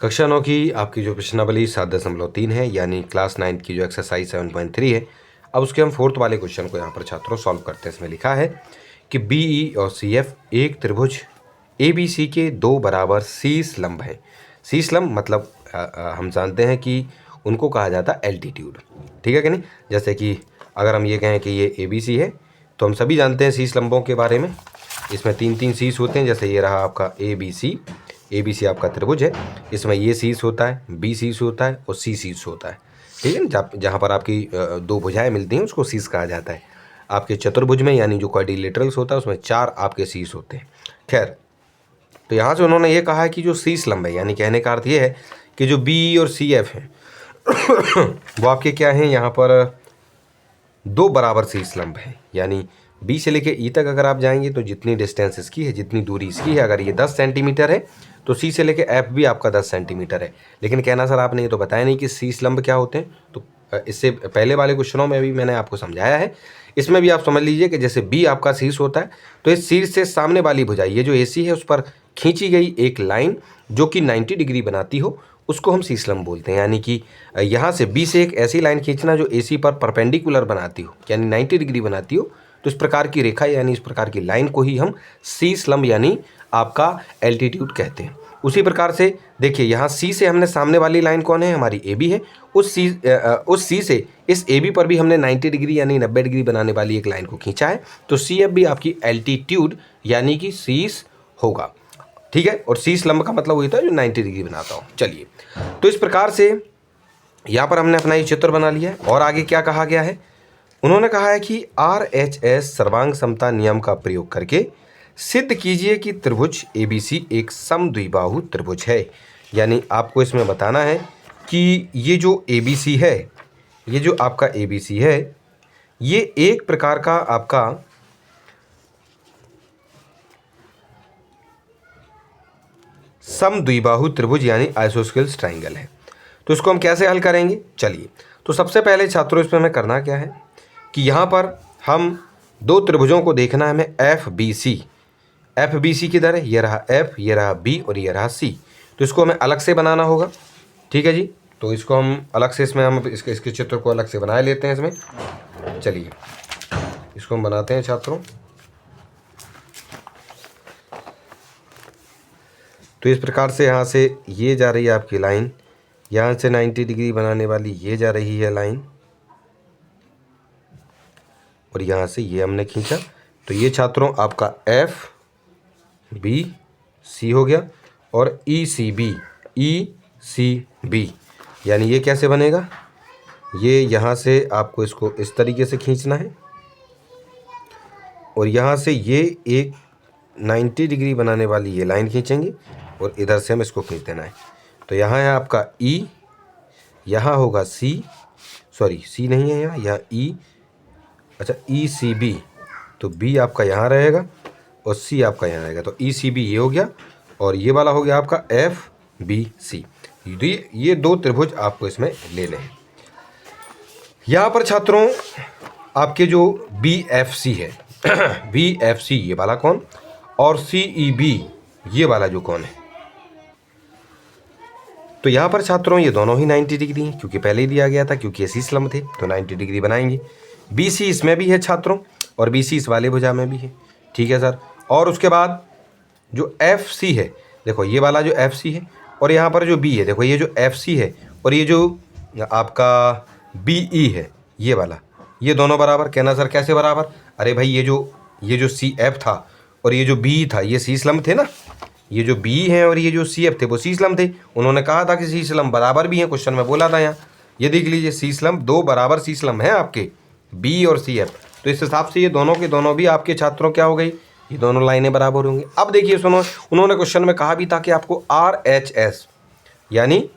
कक्षा 9 की आपकी जो प्रश्नावली 7.3 है, यानी क्लास 9 की जो एक्सरसाइज 7.3 है। अब उसके हम फोर्थ वाले क्वेश्चन को यहाँ पर छात्रों सॉल्व करते हैं। इसमें लिखा है कि BE और CF एक त्रिभुज ABC के दो बराबर शीर्ष लंब हैं। शीर्ष लंब मतलब हम जानते हैं कि उनको कहा जाता है एल्टीट्यूड, ठीक है कि नहीं। जैसे कि अगर हम ये कहें कि ये ABC है तो हम सभी जानते हैं शीर्ष लंबों के बारे में। इसमें तीन तीन शीर्ष होते हैं। जैसे ये रहा आपका ABC आपका त्रिभुज है। इसमें ये शीर्ष होता है, B शीर्ष होता है और C शीर्ष होता है, ठीक है ना। जहाँ पर आपकी दो भुजाएं मिलती हैं उसको शीर्ष कहा जाता है। आपके चतुर्भुज में यानी जो क्वाड्रिलेटरल्स होता है उसमें चार आपके शीर्ष होते हैं। खैर, तो यहाँ से उन्होंने ये कहा है कि जो शीर्ष लंब है, यानी कहने का अर्थ ये है कि जो BE और CF हैं वो आपके क्या हैं, यहाँ पर दो बराबर शीर्ष लंब हैं। यानी B से लेके E तक अगर आप जाएंगे तो जितनी डिस्टेंस इसकी है, जितनी दूरी इसकी है, अगर ये 10 सेंटीमीटर है तो C से लेके F भी आपका 10 सेंटीमीटर है। लेकिन कहना सर आपने ये तो बताया नहीं कि शीर्ष लंब क्या होते हैं। तो इससे पहले वाले क्वेश्चनों में भी मैंने आपको समझाया है। इसमें भी आप समझ लीजिए कि जैसे B आपका शीर्ष होता है तो इस शीर्ष से सामने वाली भुजाई ये जो AC है उस पर खींची गई एक लाइन जो कि 90 डिग्री बनाती हो उसको हम शीर्ष लंब बोलते हैं। यानी कि यहाँ से B से एक ऐसी लाइन खींचना जो AC पर परपेंडिकुलर बनाती हो, यानी 90 डिग्री बनाती हो। तो इस प्रकार की रेखा यानी इस प्रकार की लाइन को ही हम शीर्ष लंब यानी आपका एल्टीट्यूड कहते हैं। उसी प्रकार से देखिए यहाँ C से हमने सामने वाली लाइन कौन है, हमारी AB है। उस C से इस AB पर भी हमने 90 डिग्री यानी 90 डिग्री बनाने वाली एक लाइन को खींचा है। तो CF भी आपकी एल्टीट्यूड यानी कि शीर्ष होगा, ठीक है। और शीर्ष लंब का मतलब वही था जो 90 डिग्री बनाता हो। चलिए, तो इस प्रकार से यहाँ पर हमने अपना ये चित्र बना लिया है। और आगे क्या कहा गया है, उन्होंने कहा है कि RHS सर्वांग समता नियम का प्रयोग करके सिद्ध कीजिए कि त्रिभुज ABC एक समद्विबाहु त्रिभुज है। यानी आपको इसमें बताना है कि ये जो ABC है, ये जो आपका ABC है, ये एक प्रकार का आपका समद्विबाहु त्रिभुज यानी आइसोस्केल्स ट्राइंगल है। तो इसको हम कैसे हल करेंगे, चलिए। तो सबसे पहले छात्रों इसमें हमें करना क्या है कि यहाँ पर हम दो त्रिभुजों को देखना है हमें FBC किधर है, ये रहा F, ये रहा B और ये रहा C। तो इसको हमें अलग से बनाना होगा, ठीक है जी। तो इसको हम अलग से इसमें हम इसके चित्र को अलग से बना लेते हैं इसमें। चलिए इसको हम बनाते हैं छात्रों। तो इस प्रकार से यहाँ से ये जा रही है आपकी लाइन, यहाँ से 90 डिग्री बनाने वाली ये जा रही है लाइन और यहाँ से ये हमने खींचा। तो ये छात्रों आपका FBC हो गया और ECB यानी ये कैसे बनेगा, ये यहाँ से आपको इसको इस तरीके से खींचना है और यहाँ से ये एक 90 डिग्री बनाने वाली ये लाइन खींचेंगे और इधर से हम इसको खींच देना है। तो यहाँ है आपका E, यहाँ होगा C, सॉरी C नहीं है यहाँ E, अच्छा ECB। तो B आपका यहाँ रहेगा और C आपका यहाँ रहेगा। तो ECB ये हो गया और ये वाला हो गया आपका FBC। ये दो त्रिभुज आपको इसमें लेने हैं। यहाँ पर छात्रों आपके जो BFC है BFC ये वाला कौन और CEB ये वाला जो कौन है। तो यहाँ पर छात्रों ये दोनों ही 90 डिग्री हैं क्योंकि पहले ही दिया गया था, क्योंकि ये शीर्ष लंब थे तो 90 डिग्री बनाएंगे। BC इसमें भी है छात्रों और BC इस वाले भुजा में भी है, ठीक है सर। और उसके बाद जो FC है, देखो ये वाला जो FC है और यहाँ पर जो B है, देखो ये जो FC है और ये जो आपका BE है ये वाला, ये दोनों बराबर। कहना सर कैसे बराबर, अरे भाई ये जो CF था और ये जो BE था ये शीर्ष लंब थे ना। ये जो BE हैं और ये जो CF थे वो शीर्ष लंब थे। उन्होंने कहा था कि शीर्ष लंब बराबर भी हैं, क्वेश्चन में बोला था यहाँ। ये देख लीजिए शीर्ष लंब दो बराबर शीर्ष लंब हैं आपके BE और CF। तो इस हिसाब से ये दोनों के दोनों भी आपके छात्रों क्या हो गई, ये दोनों लाइनें बराबर होंगी। अब देखिए सुनो, उन्होंने क्वेश्चन में कहा भी था कि आपको RHS यानी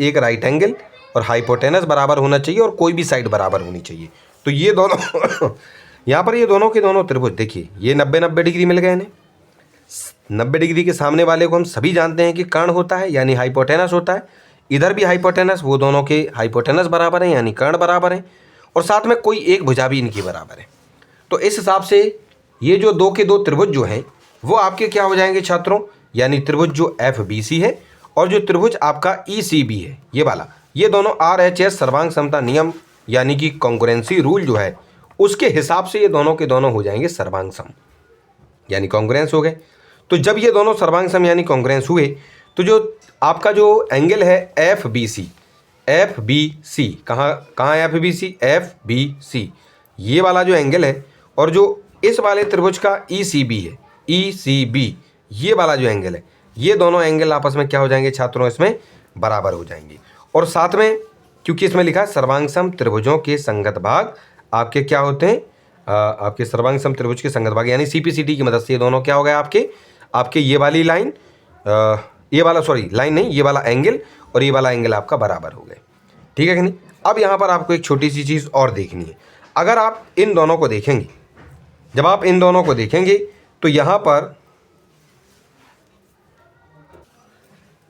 एक राइट एंगल और हाइपोटेनस बराबर होना चाहिए और कोई भी साइड बराबर होनी चाहिए। तो ये दोनों यहाँ पर ये दोनों के दोनों त्रिभुज देखिए ये 90-90 डिग्री मिल गए इन्हें। 90 डिग्री के सामने वाले को हम सभी जानते हैं कि कर्ण होता है यानी हाइपोटेनस होता है। इधर भी हाइपोटेनस, वो दोनों के हाइपोटेनस बराबर हैं यानी कर्ण बराबर हैं और साथ में कोई एक भुजा भी इनकी बराबर है। तो इस हिसाब से ये जो दो के दो त्रिभुज जो हैं वो आपके क्या हो जाएंगे छात्रों, यानी त्रिभुज जो FBC है और जो त्रिभुज आपका ECB है ये वाला, ये दोनों RHS सर्वांग समता नियम यानी कि कॉन्ग्रुएंसी रूल जो है उसके हिसाब से ये दोनों के दोनों हो जाएंगे सर्वांग सम यानी कॉन्ग्रुएंस हो गए। तो जब ये दोनों सर्वांग सम यानी कॉन्ग्रुएंस हुए तो जो आपका जो एंगल है FBC कहाँ है FBC ये वाला जो एंगल है और जो इस वाले त्रिभुज का ECB है ये वाला जो एंगल है, ये दोनों एंगल आपस में क्या हो जाएंगे छात्रों, इसमें बराबर हो जाएंगे। और साथ में क्योंकि इसमें लिखा है सर्वांग सम त्रिभुजों के संगत भाग आपके क्या होते हैं, आपके सर्वांग सम त्रिभुज के संगत भाग यानी CPCT की मदद से ये दोनों क्या हो गए आपके ये वाली लाइन, ये वाला सॉरी लाइन नहीं, ये वाला एंगल और ये वाला एंगल आपका बराबर हो गए। ठीक है कि नहीं। अब यहाँ पर आपको एक छोटी सी चीज़ और देखनी है। अगर आप इन दोनों को देखेंगे, जब आप इन दोनों को देखेंगे तो यहाँ पर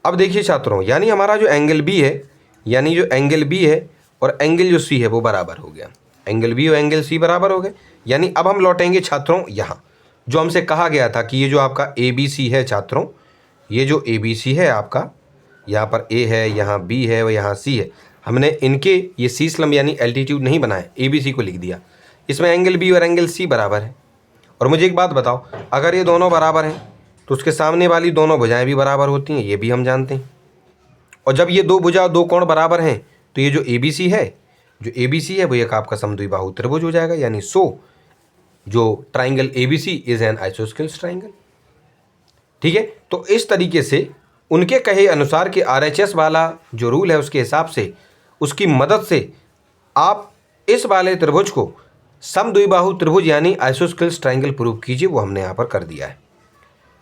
अब देखिए छात्रों, यानी हमारा जो एंगल B है, यानी जो एंगल B है और एंगल जो C है वो बराबर हो गया, एंगल B और एंगल C बराबर हो गए। यानी अब हम लौटेंगे छात्रों यहाँ, जो हमसे कहा गया था कि ये जो आपका ABC है छात्रों, ये जो ABC है आपका, यहाँ पर A है, यहाँ B है और यहाँ C है, हमने इनके ये C स्लम यानी एल्टीट्यूड नहीं बनाए, ABC को लिख दिया। इसमें एंगल B और एंगल C बराबर है। और मुझे एक बात बताओ, अगर ये दोनों बराबर हैं तो उसके सामने वाली दोनों भुजाएं भी बराबर होती हैं, ये भी हम जानते हैं। और जब ये दो भुजा दो कोण बराबर हैं तो ये जो ABC है वो एक आपका समद्विबाहु त्रिभुज हो जाएगा। यानी जो triangle ABC is an isosceles triangle. ठीक है। तो इस तरीके से उनके कहे अनुसार कि RHS वाला जो रूल है उसके हिसाब से, उसकी मदद से आप इस वाले त्रिभुज को समद्विबाहु त्रिभुज यानी आइसोस्केलेस ट्राइंगल प्रूव कीजिए, वो हमने यहाँ पर कर दिया है।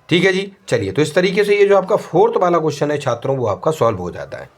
ठीक है जी। चलिए, तो इस तरीके से ये जो आपका 4th वाला क्वेश्चन है छात्रों वो आपका सॉल्व हो जाता है।